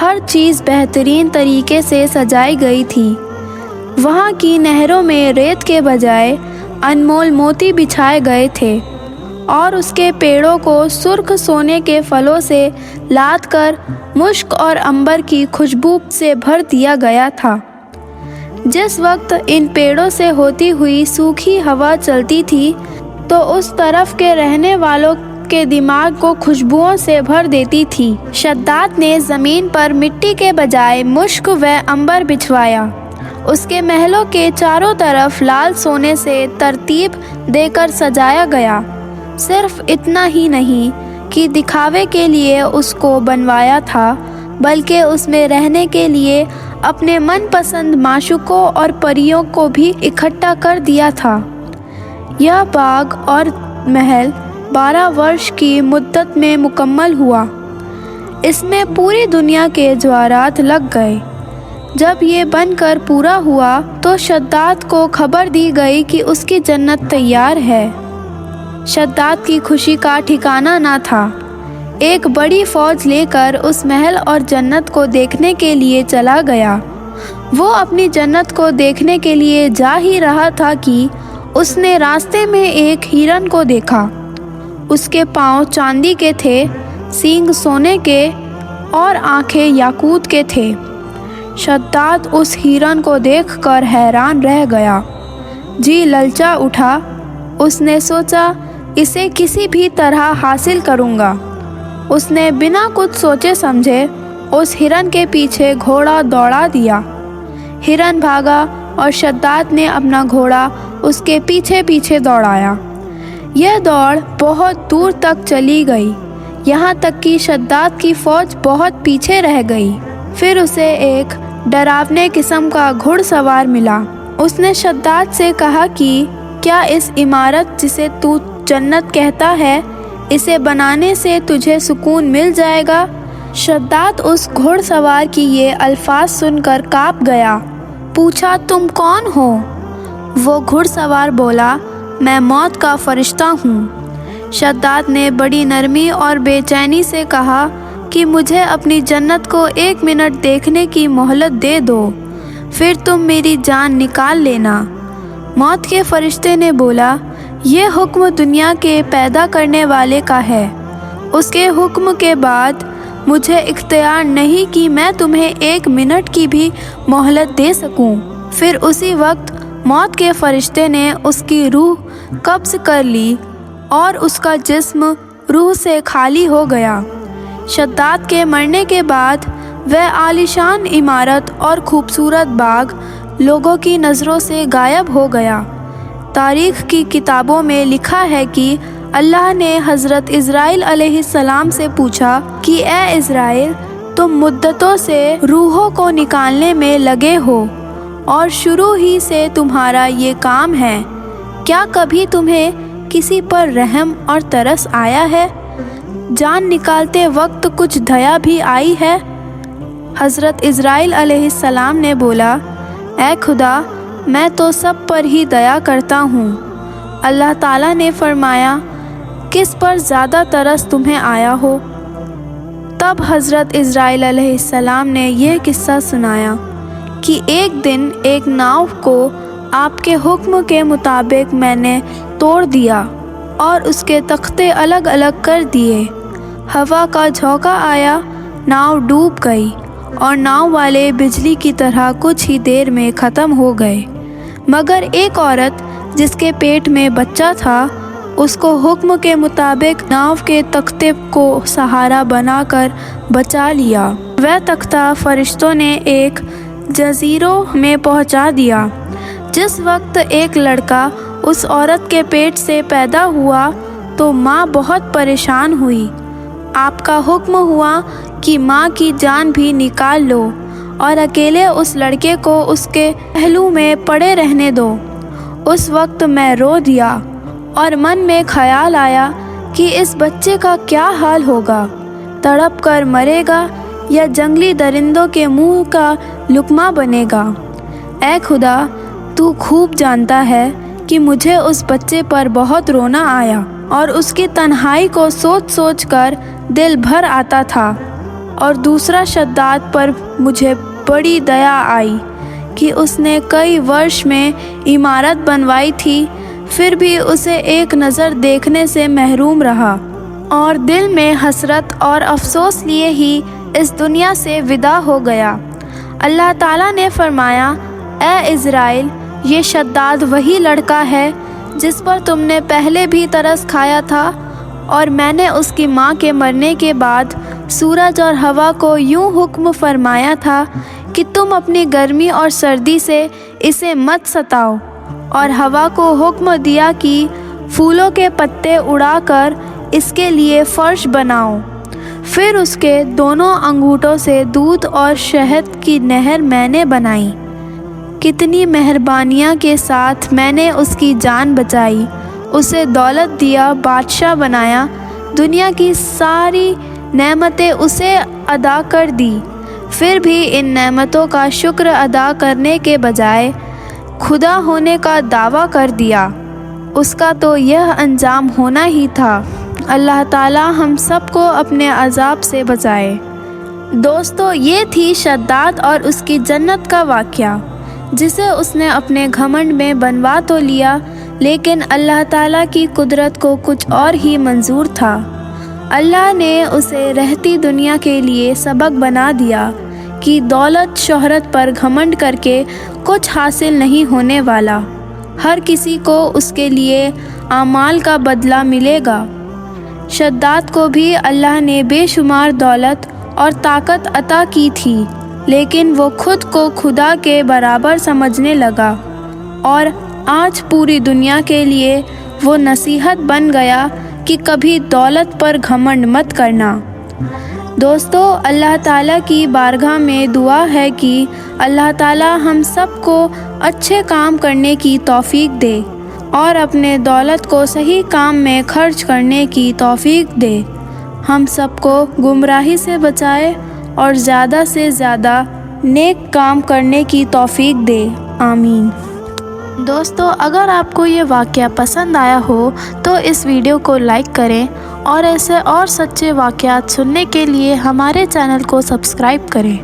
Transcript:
ہر چیز بہترین طریقے سے سجائی گئی تھی۔ وہاں کی نہروں میں ریت کے بجائے انمول موتی بچھائے گئے تھے اور اس کے پیڑوں کو سرخ سونے کے پھلوں سے لاد کر مشک اور عنبر کی خوشبو سے بھر دیا گیا تھا۔ جس وقت ان پیڑوں سے ہوتی ہوئی سوکھی ہوا چلتی تھی تو اس طرف کے رہنے والوں کے دماغ کو خوشبوؤں سے بھر دیتی تھی۔ شداد نے زمین پر مٹی کے بجائے مشک و عنبر بچھوایا۔ اس کے محلوں کے چاروں طرف لال سونے سے ترتیب دے کر سجایا گیا۔ صرف اتنا ہی نہیں کہ دکھاوے کے لیے اس کو بنوایا تھا، بلکہ اس میں رہنے کے لیے اپنے من پسند معشوقوں اور پریوں کو بھی اکٹھا کر دیا تھا۔ یہ باغ اور محل 12 برس کی مدت میں مکمل ہوا۔ اس میں پوری دنیا کے جواہرات لگ گئے۔ جب یہ بن کر پورا ہوا تو شداد کو خبر دی گئی کہ اس کی جنت تیار ہے۔ شداد کی خوشی کا ٹھکانہ نہ تھا۔ ایک بڑی فوج لے کر اس محل اور جنت کو دیکھنے کے لیے چلا گیا۔ وہ اپنی جنت کو دیکھنے کے لیے جا ہی رہا تھا کہ اس نے راستے میں ایک ہرن کو دیکھا۔ اس کے پاؤں چاندی کے تھے، سینگ سونے کے اور آنکھیں یاقوت کے تھے۔ شداد اس ہرن کو دیکھ کر حیران رہ گیا۔ جی للچا اٹھا۔ اس نے سوچا اسے کسی بھی طرح حاصل کروں گا۔ اس نے بنا کچھ سوچے سمجھے اس ہرن کے پیچھے گھوڑا دوڑا دیا۔ ہرن بھاگا اور شداد نے اپنا گھوڑا اس کے پیچھے پیچھے دوڑایا۔ یہ دوڑ بہت دور تک چلی گئی، یہاں تک کہ شداد کی فوج بہت پیچھے رہ گئی۔ پھر اسے ایک ڈراونے قسم کا گھڑ سوار ملا۔ اس نے شداد سے کہا کہ کیا اس عمارت جسے تو جنت کہتا ہے، اسے بنانے سے تجھے سکون مل جائے گا؟ شداد اس گھڑ سوار کی یہ الفاظ سن کر کانپ گیا۔ پوچھا تم کون ہو؟ وہ گھڑ سوار بولا میں موت کا فرشتہ ہوں۔ شداد نے بڑی نرمی اور بے چینی سے کہا کہ مجھے اپنی جنت کو 1 منٹ دیکھنے کی مہلت دے دو، پھر تم میری جان نکال لینا۔ موت کے فرشتے نے بولا یہ حکم دنیا کے پیدا کرنے والے کا ہے، اس کے حکم کے بعد مجھے اختیار نہیں کہ میں تمہیں 1 منٹ کی بھی مہلت دے سکوں۔ پھر اسی وقت موت کے فرشتے نے اس کی روح قبض کر لی اور اس کا جسم روح سے خالی ہو گیا۔ شداد کے مرنے کے بعد وہ عالیشان عمارت اور خوبصورت باغ لوگوں کی نظروں سے غائب ہو گیا۔ تاریخ کی کتابوں میں لکھا ہے کہ اللہ نے حضرت اسرائیل علیہ السلام سے پوچھا کہ اے اسرائیل، تم مدتوں سے روحوں کو نکالنے میں لگے ہو اور شروع ہی سے تمہارا یہ کام ہے، کیا کبھی تمہیں کسی پر رحم اور ترس آیا ہے؟ جان نکالتے وقت کچھ دیا بھی آئی ہے؟ حضرت اسرائیل علیہ السلام نے بولا اے خدا، میں تو سب پر ہی دیا کرتا ہوں۔ اللہ تعالیٰ نے فرمایا کس پر زیادہ ترس تمہیں آیا ہو؟ تب حضرت اسرائیل علیہ السلام نے یہ قصہ سنایا کہ ایک دن ایک ناؤ کو آپ کے حکم کے مطابق میں نے توڑ دیا اور اس کے تختے الگ الگ کر دیے۔ ہوا کا جھونکا آیا، ناؤ ڈوب گئی اور ناؤ والے بجلی کی طرح کچھ ہی دیر میں ختم ہو گئے، مگر ایک عورت جس کے پیٹ میں بچہ تھا، اس کو حکم کے مطابق ناؤ کے تختے کو سہارا بنا کر بچا لیا۔ وہ تختہ فرشتوں نے ایک جزیروں میں پہنچا دیا۔ جس وقت ایک لڑکا اس عورت کے پیٹ سے پیدا ہوا تو ماں بہت پریشان ہوئی۔ آپ کا حکم ہوا کہ ماں کی جان بھی نکال لو اور اکیلے اس لڑکے کو اس کے پہلو میں پڑے رہنے دو۔ اس وقت میں رو دیا اور من میں خیال آیا کہ اس بچے کا کیا حال ہوگا، تڑپ کر مرے گا یا جنگلی درندوں کے منہ کا لقمہ بنے گا۔ اے خدا، تو خوب جانتا ہے کہ مجھے اس بچے پر بہت رونا آیا اور اس کی تنہائی کو سوچ سوچ کر دل بھر آتا تھا۔ اور دوسرا شداد پر مجھے بڑی دیا آئی کہ اس نے کئی ورش میں عمارت بنوائی تھی، پھر بھی اسے ایک نظر دیکھنے سے محروم رہا اور دل میں حسرت اور افسوس لیے ہی اس دنیا سے ودا ہو گیا۔ اللہ تعالیٰ نے فرمایا، اے عزرائیل، یہ شداد وہی لڑکا ہے جس پر تم نے پہلے بھی ترس کھایا تھا، اور میں نے اس کی ماں کے مرنے کے بعد سورج اور ہوا کو یوں حکم فرمایا تھا کہ تم اپنی گرمی اور سردی سے اسے مت ستاؤ، اور ہوا کو حکم دیا کہ پھولوں کے پتے اڑا کر اس کے لیے فرش بناؤ۔ پھر اس کے دونوں انگوٹھوں سے دودھ اور شہد کی نہر میں نے بنائی۔ کتنی مہربانیاں کے ساتھ میں نے اس کی جان بچائی، اسے دولت دیا، بادشاہ بنایا، دنیا کی ساری نعمتیں اسے عطا کر دی۔ پھر بھی ان نعمتوں کا شکر ادا کرنے کے بجائے خدا ہونے کا دعویٰ کر دیا۔ اس کا تو یہ انجام ہونا ہی تھا۔ اللہ تعالیٰ ہم سب کو اپنے عذاب سے بچائے۔ دوستو، یہ تھی شداد اور اس کی جنت کا واقعہ، جسے اس نے اپنے گھمنڈ میں بنوا تو لیا، لیکن اللہ تعالیٰ کی قدرت کو کچھ اور ہی منظور تھا۔ اللہ نے اسے رہتی دنیا کے لیے سبق بنا دیا کہ دولت شہرت پر گھمنڈ کر کے کچھ حاصل نہیں ہونے والا، ہر کسی کو اس کے لیے اعمال کا بدلہ ملے گا۔ شداد کو بھی اللہ نے بے شمار دولت اور طاقت عطا کی تھی، لیکن وہ خود کو خدا کے برابر سمجھنے لگا، اور آج پوری دنیا کے لیے وہ نصیحت بن گیا کہ کبھی دولت پر گھمنڈ مت کرنا۔ دوستو، اللہ تعالیٰ کی بارگاہ میں دعا ہے کہ اللہ تعالیٰ ہم سب کو اچھے کام کرنے کی توفیق دے اور اپنے دولت کو صحیح کام میں خرچ کرنے کی توفیق دے، ہم سب کو گمراہی سے بچائے اور زیادہ سے زیادہ نیک کام کرنے کی توفیق دے، آمین۔ دوستو، اگر آپ کو یہ واقعہ پسند آیا ہو تو اس ویڈیو کو لائک کریں، اور ایسے اور سچے واقعات سننے کے لیے ہمارے چینل کو سبسکرائب کریں۔